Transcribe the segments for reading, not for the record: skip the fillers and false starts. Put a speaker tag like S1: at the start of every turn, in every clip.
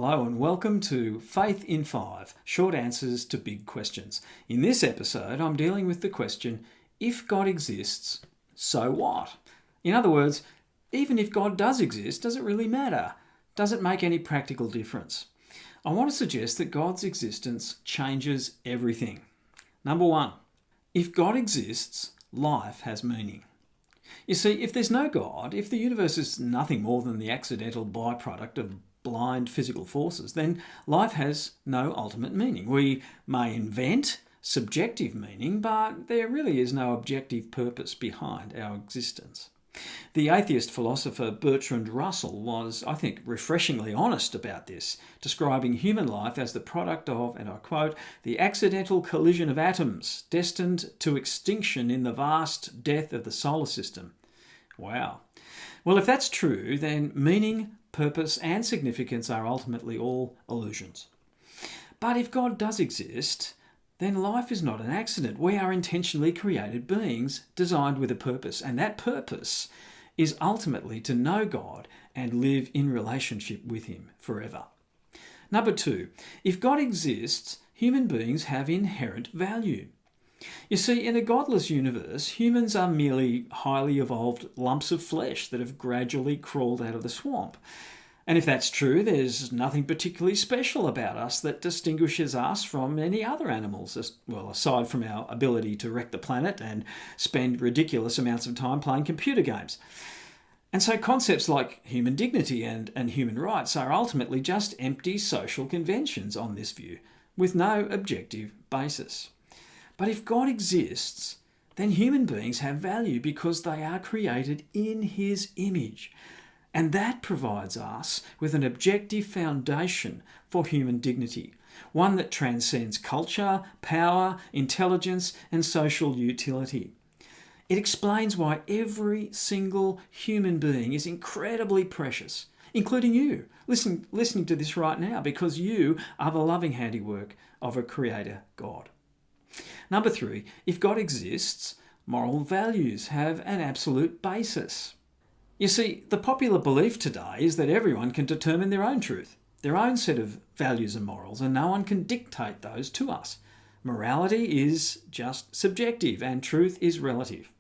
S1: Hello and welcome to Faith in 5, short answers to big questions. In this episode, I'm dealing with the question, if God exists, so what? In other words, even if God does exist, does it really matter? Does it make any practical difference? I want to suggest that God's existence changes everything. Number one, if God exists, life has meaning. You see, if there's no God, if the universe is nothing more than the accidental byproduct of blind physical forces, then life has no ultimate meaning. We may invent subjective meaning, but there really is no objective purpose behind our existence. The atheist philosopher Bertrand Russell was, I think, refreshingly honest about this, describing human life as the product of, and I quote, the accidental collision of atoms destined to extinction in the vast death of the solar system. Wow. Well, if that's true, then meaning, purpose and significance are ultimately all illusions. But if God does exist, then life is not an accident. We are intentionally created beings designed with a purpose, and that purpose is ultimately to know God and live in relationship with Him forever. Number two, if God exists, human beings have inherent value. You see, in a godless universe, humans are merely highly evolved lumps of flesh that have gradually crawled out of the swamp. And if that's true, there's nothing particularly special about us that distinguishes us from any other animals, aside from our ability to wreck the planet and spend ridiculous amounts of time playing computer games. And so concepts like human dignity and human rights are ultimately just empty social conventions on this view, with no objective basis. But if God exists, then human beings have value because they are created in His image. And that provides us with an objective foundation for human dignity, one that transcends culture, power, intelligence, and social utility. It explains why every single human being is incredibly precious, including you, listening to this right now, because you are the loving handiwork of a Creator God. Number three, if God exists, moral values have an absolute basis. You see, the popular belief today is that everyone can determine their own truth, their own set of values and morals, and no one can dictate those to us. Morality is just subjective and truth is relative.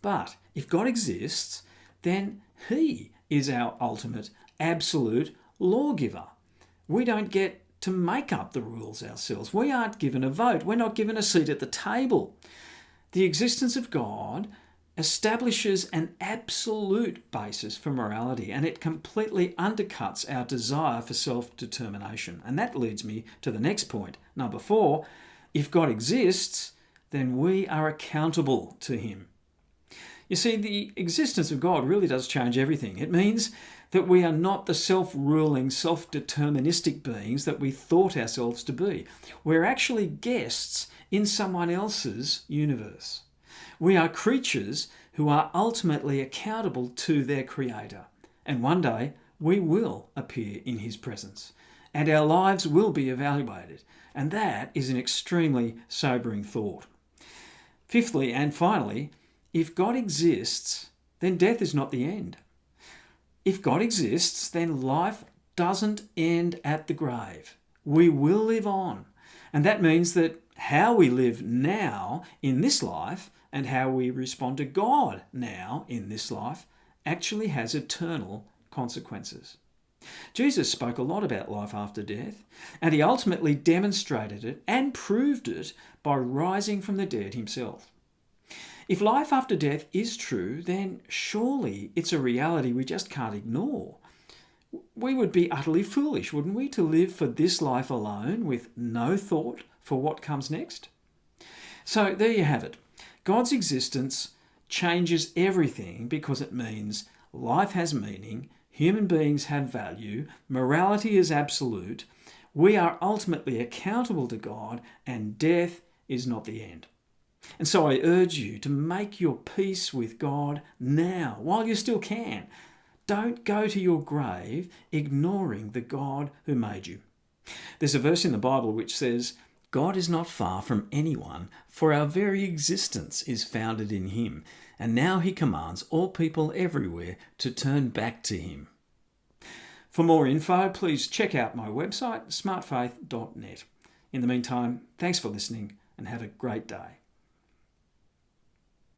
S1: But if God exists, then He is our ultimate, absolute lawgiver. We don't get to make up the rules ourselves. We aren't given a vote. We're not given a seat at the table. The existence of God establishes an absolute basis for morality, and it completely undercuts our desire for self-determination. And that leads me to the next point. Number four, if God exists, then we are accountable to Him. You see, the existence of God really does change everything. It means that we are not the self-ruling, self-deterministic beings that we thought ourselves to be. We're actually guests in someone else's universe. We are creatures who are ultimately accountable to their Creator. And one day we will appear in His presence, and our lives will be evaluated. And that is an extremely sobering thought. Fifthly and finally, if God exists, then death is not the end. If God exists, then life doesn't end at the grave. We will live on. And that means that how we live now in this life and how we respond to God now in this life actually has eternal consequences. Jesus spoke a lot about life after death, and He ultimately demonstrated it and proved it by rising from the dead Himself. If life after death is true, then surely it's a reality we just can't ignore. We would be utterly foolish, wouldn't we, to live for this life alone with no thought for what comes next? So there you have it. God's existence changes everything because it means life has meaning, human beings have value, morality is absolute, we are ultimately accountable to God, and death is not the end. And so I urge you to make your peace with God now, while you still can. Don't go to your grave ignoring the God who made you. There's a verse in the Bible which says, God is not far from anyone, for our very existence is founded in Him, and now He commands all people everywhere to turn back to Him. For more info, please check out my website, smartfaith.net. In the meantime, thanks for listening and have a great day.